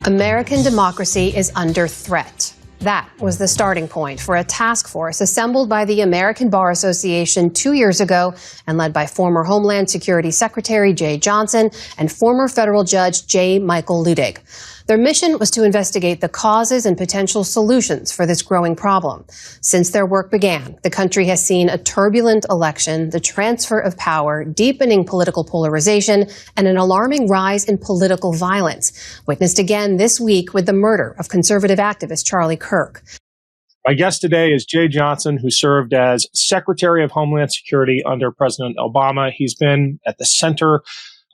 American democracy is under threat. That was the starting point for a task force assembled by the American Bar Association 2 years ago and led by former Homeland Security Secretary Jeh Johnson and former federal judge J. Michael Luttig. Their mission was to investigate the causes and potential solutions for this growing problem. Since their work began, the country has seen a turbulent election, the transfer of power, deepening political polarization, and an alarming rise in political violence, witnessed again this week with the murder of conservative activist Charlie Kirk. My guest today is Jeh Johnson, who served as Secretary of Homeland Security under President Obama. He's been at the center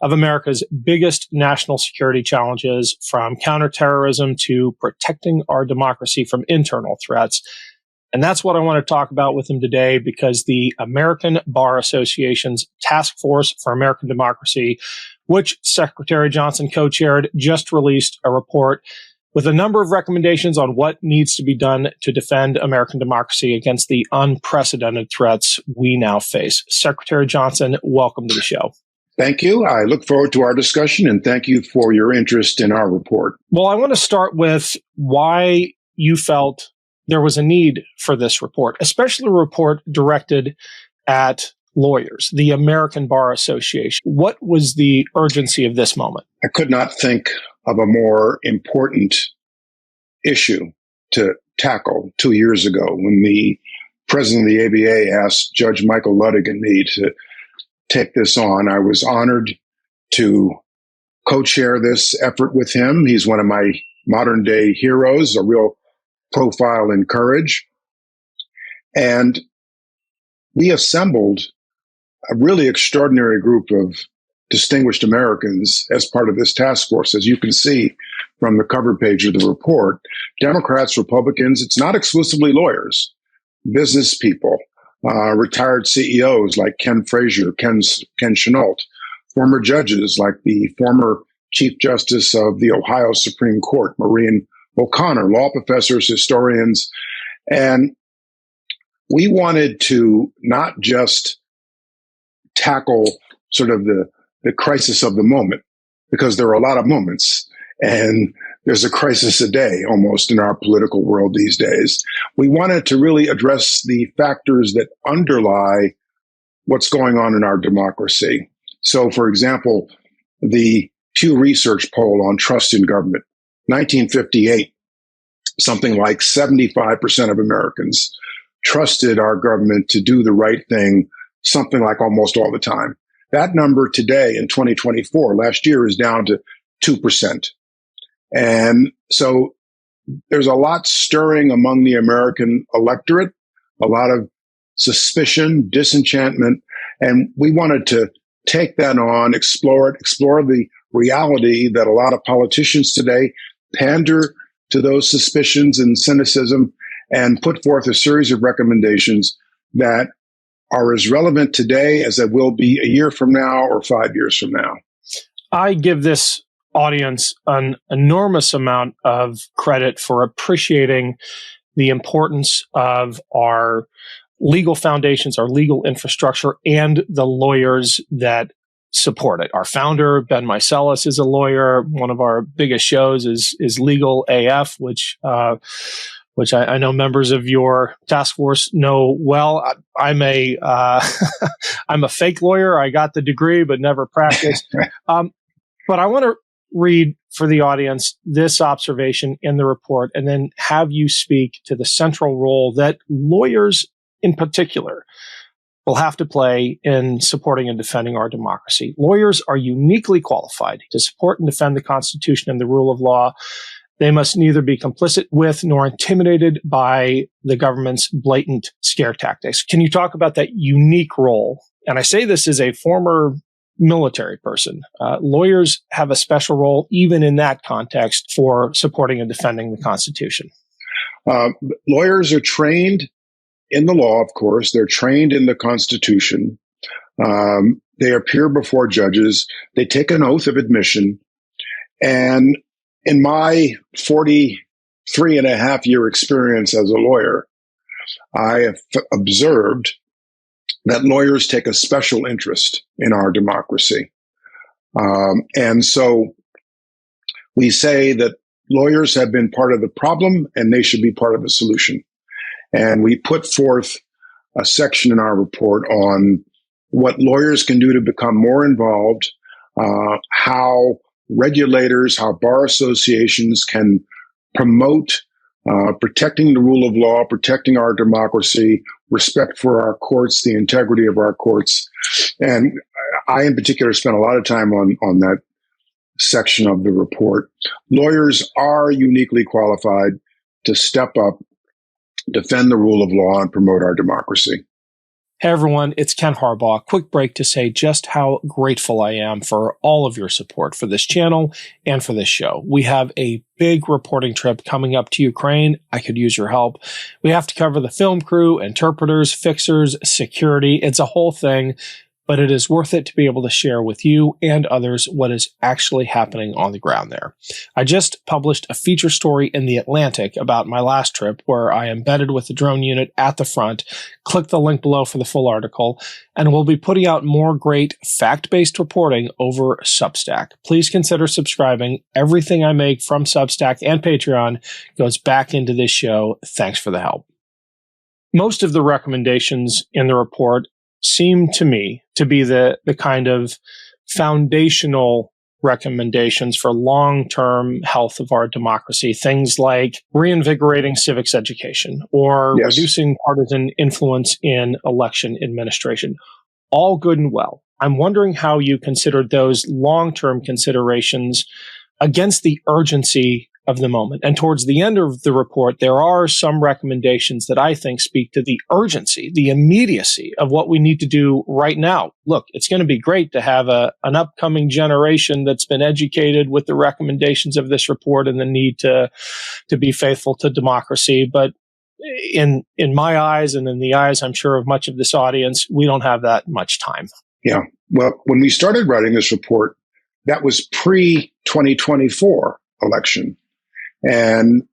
of America's biggest national security challenges, from counterterrorism to protecting our democracy from internal threats. And that's what I want to talk about with him today, because the American Bar Association's Task Force for American Democracy, which Secretary Johnson co-chaired, just released a report with a number of recommendations on what needs to be done to defend American democracy against the unprecedented threats we now face. Secretary Johnson, welcome to the show. Thank you. I look forward to our discussion, and thank you for your interest in our report. Well, I want to start with why you felt there was a need for this report, especially a report directed at lawyers, the American Bar Association. What was the urgency of this moment? I could not think of a more important issue to tackle 2 years ago when the president of the ABA asked Judge Michael Luttig and me to take this on. I was honored to co-chair this effort with him. He's one of my modern day heroes, a real profile in courage. And we assembled a really extraordinary group of distinguished Americans as part of this task force. As you can see from the cover page of the report, Democrats, Republicans, it's not exclusively lawyers, business people, retired CEOs like Ken Frazier, Ken Chenault, former judges like the former Chief Justice of the Ohio Supreme Court, Maureen O'Connor, law professors, historians. And we wanted to not just tackle sort of the crisis of the moment, because there are a lot of moments, and there's a crisis a day almost in our political world these days. We wanted to really address the factors that underlie what's going on in our democracy. So, for example, the Pew Research poll on trust in government, 1958, something like 75% of Americans trusted our government to do the right thing, something like almost all the time. That number today in 2024, last year, is down to 2%. And so there's a lot stirring among the American electorate, a lot of suspicion, disenchantment, and we wanted to take that on, explore the reality that a lot of politicians today pander to those suspicions and cynicism, and put forth a series of recommendations that are as relevant today as they will be a year from now or 5 years from now. I give this audience an enormous amount of credit for appreciating the importance of our legal foundations, our legal infrastructure, and the lawyers that support it. Our founder, Ben Meiselas, is a lawyer. One of our biggest shows is Legal AF, which I know members of your task force know well. I'm a I'm a fake lawyer. I got the degree, but never practiced. But I want to read for the audience this observation in the report, and then have you speak to the central role that lawyers in particular will have to play in supporting and defending our democracy. Lawyers are uniquely qualified to support and defend the Constitution and the rule of law. They must neither be complicit with nor intimidated by the government's blatant scare tactics. Can you talk about that unique role? And I say this as a former military person. Lawyers have a special role, even in that context, for supporting and defending the Constitution. Lawyers are trained in the law, of course. They're trained in the Constitution. They appear before judges. They take an oath of admission. And in my 43 and a half year experience as a lawyer, I have observed that lawyers take a special interest in our democracy. And so we say that lawyers have been part of the problem and they should be part of the solution. And we put forth a section in our report on what lawyers can do to become more involved, how regulators, how bar associations can promote protecting the rule of law, protecting our democracy, respect for our courts, the integrity of our courts. And I, in particular, spent a lot of time on that section of the report. Lawyers are uniquely qualified to step up, defend the rule of law, and promote our democracy. Hey everyone, it's Ken Harbaugh. Quick break to say just how grateful I am for all of your support for this channel and for this show. We have a big reporting trip coming up to Ukraine. I could use your help. We have to cover the film crew, interpreters, fixers, security. It's a whole thing, but it is worth it to be able to share with you and others what is actually happening on the ground there. I just published a feature story in The Atlantic about my last trip where I embedded with the drone unit at the front. Click the link below for the full article, and we'll be putting out more great fact-based reporting over Substack. Please consider subscribing. Everything I make from Substack and Patreon goes back into this show. Thanks for the help. Most of the recommendations in the report seem to me to be the kind of foundational recommendations for long-term health of our democracy. Things like reinvigorating civics education or reducing partisan influence in election administration. All good and well. I'm wondering how you considered those long-term considerations against the urgency of the moment. And towards the end of the report, there are some recommendations that I think speak to the urgency, the immediacy of what we need to do right now. Look, it's going to be great to have an upcoming generation that's been educated with the recommendations of this report and the need to be faithful to democracy. But in my eyes and in the eyes, I'm sure, of much of this audience, we don't have that much time. Yeah. Well, when we started writing this report, that was pre-2024 election. And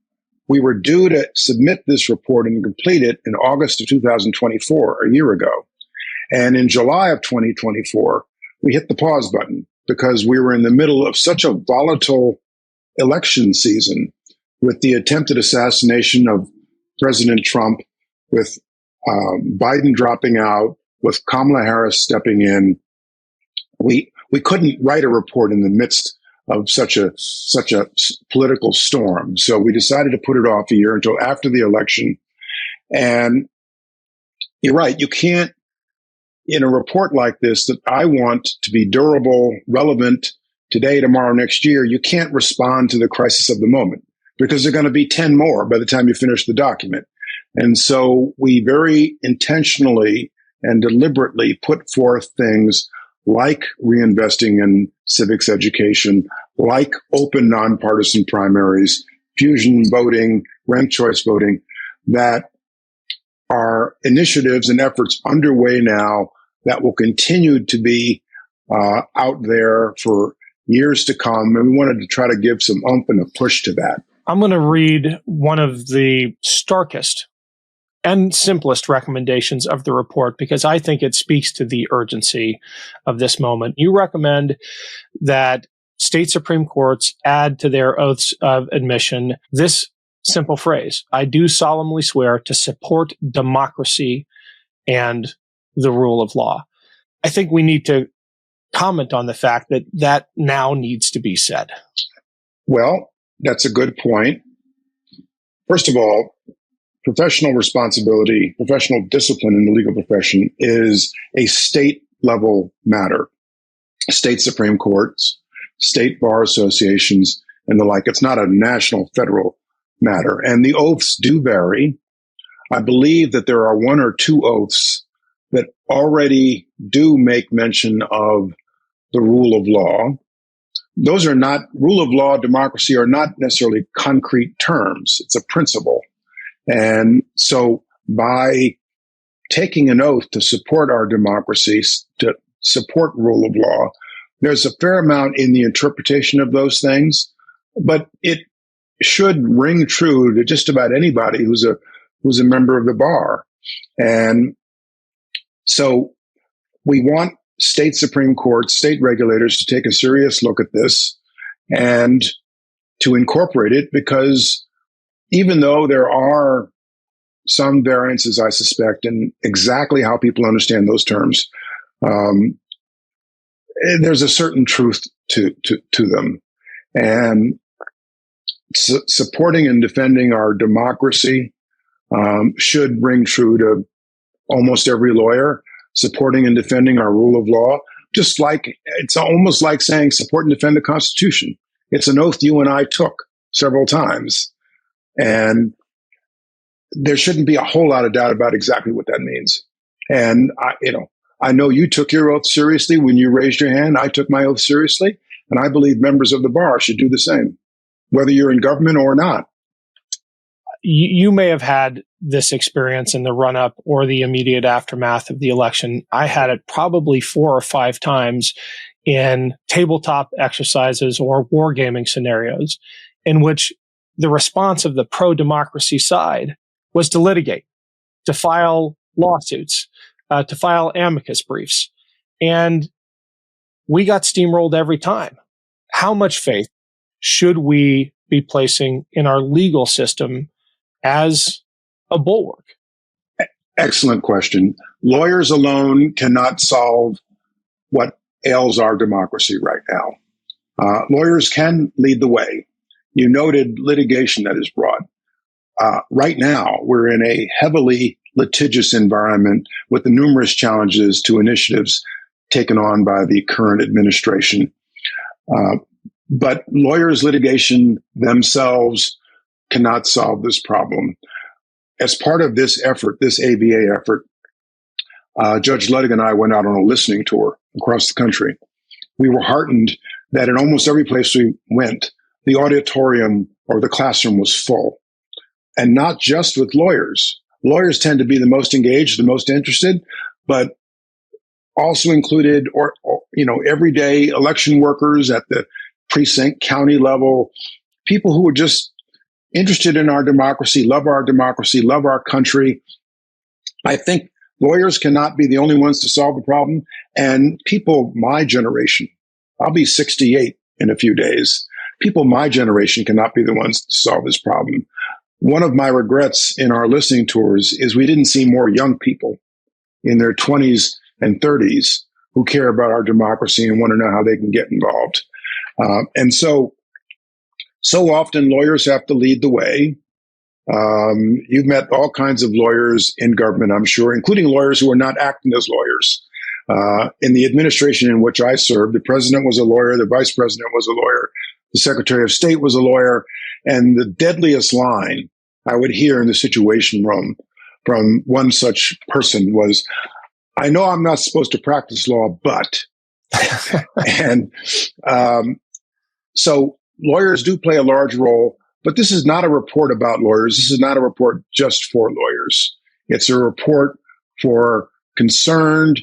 we were due to submit this report and complete it in August of 2024, a year ago. And in July of 2024, we hit the pause button because we were in the middle of such a volatile election season with the attempted assassination of President Trump, with Biden dropping out, with Kamala Harris stepping in. We couldn't write a report in the midst of such a political storm. So we decided to put it off a year until after the election. And you're right, you can't, in a report like this that I want to be durable, relevant today, tomorrow, next year, you can't respond to the crisis of the moment because there are going to be 10 more by the time you finish the document. And so we very intentionally and deliberately put forth things like reinvesting in civics education, like open nonpartisan primaries, fusion voting, ranked choice voting, that are initiatives and efforts underway now that will continue to be out there for years to come. And we wanted to try to give some oomph and a push to that. I'm going to read one of the starkest and simplest recommendations of the report because I think it speaks to the urgency of this moment. You recommend that state Supreme Courts add to their oaths of admission this simple phrase: I do solemnly swear to support democracy and the rule of law. I think we need to comment on the fact that that now needs to be said. Well, that's a good point. First of all, professional responsibility, professional discipline in the legal profession is a state level matter. State Supreme Courts, state bar associations, and the like. It's not a national federal matter. And the oaths do vary. I believe that there are one or two oaths that already do make mention of the rule of law. Those are not, rule of law, democracy are not necessarily concrete terms. It's a principle. And so by taking an oath to support our democracy, to support rule of law, there's a fair amount in the interpretation of those things, but it should ring true to just about anybody who's a member of the bar. And so we want state Supreme Courts, state regulators to take a serious look at this and to incorporate it, because even though there are some variances, I suspect, in exactly how people understand those terms, there's a certain truth to them. And supporting and defending our democracy should ring true to almost every lawyer. Supporting and defending our rule of law, just like it's almost like saying support and defend the Constitution. It's an oath you and I took several times, and there shouldn't be a whole lot of doubt about exactly what that means. And I know you took your oath seriously when you raised your hand. I took my oath seriously, and I believe members of the bar should do the same, whether you're in government or not. You may have had this experience in the run-up or the immediate aftermath of the election. I had it probably 4 or 5 times in tabletop exercises or wargaming scenarios in which the response of the pro-democracy side was to litigate, to file lawsuits, to file amicus briefs. And we got steamrolled every time. How much faith should we be placing in our legal system as a bulwark? Excellent question. Lawyers alone cannot solve what ails our democracy right now. Lawyers can lead the way. You noted litigation that is brought. Right now, we're in a heavily litigious environment with the numerous challenges to initiatives taken on by the current administration. But lawyers' litigation themselves cannot solve this problem. As part of this effort, this ABA effort, Judge Ludwig and I went out on a listening tour across the country. We were heartened that in almost every place we went, the auditorium or the classroom was full. And not just with lawyers. Lawyers tend to be the most engaged, the most interested, but also included everyday election workers at the precinct, county level, people who were just interested in our democracy, love our country. I think lawyers cannot be the only ones to solve the problem. And people my generation, I'll be 68 in a few days. People my generation cannot be the ones to solve this problem. One of my regrets in our listening tours is we didn't see more young people in their 20s and 30s who care about our democracy and want to know how they can get involved. And so often lawyers have to lead the way. You've met all kinds of lawyers in government, I'm sure, including lawyers who are not acting as lawyers. In the administration in which I served, the president was a lawyer, the vice president was a lawyer, the secretary of state was a lawyer, and the deadliest line I would hear in the Situation Room from one such person was, "I know I'm not supposed to practice law, but," and so lawyers do play a large role, but this is not a report about lawyers. This is not a report just for lawyers. It's a report for concerned,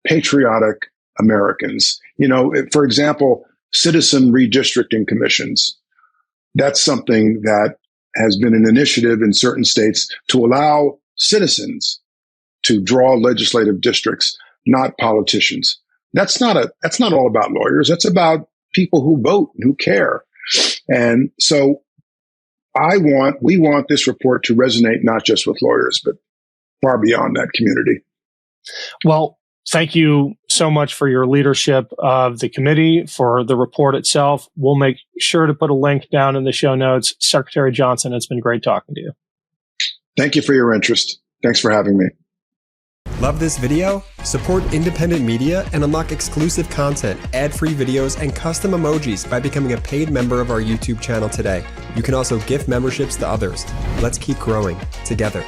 patriotic Americans. For example, citizen redistricting commissions. That's something that has been an initiative in certain states to allow citizens to draw legislative districts, not politicians. That's not all about lawyers. That's about people who vote and who care. And so we want this report to resonate not just with lawyers, but far beyond that community. Well, thank you so much for your leadership of the committee, for the report itself. We'll make sure to put a link down in the show notes. Secretary Johnson, it's been great talking to you. Thank you for your interest. Thanks for having me. Love this video? Support independent media and unlock exclusive content, ad-free videos, and custom emojis by becoming a paid member of our YouTube channel today. You can also gift memberships to others. Let's keep growing together.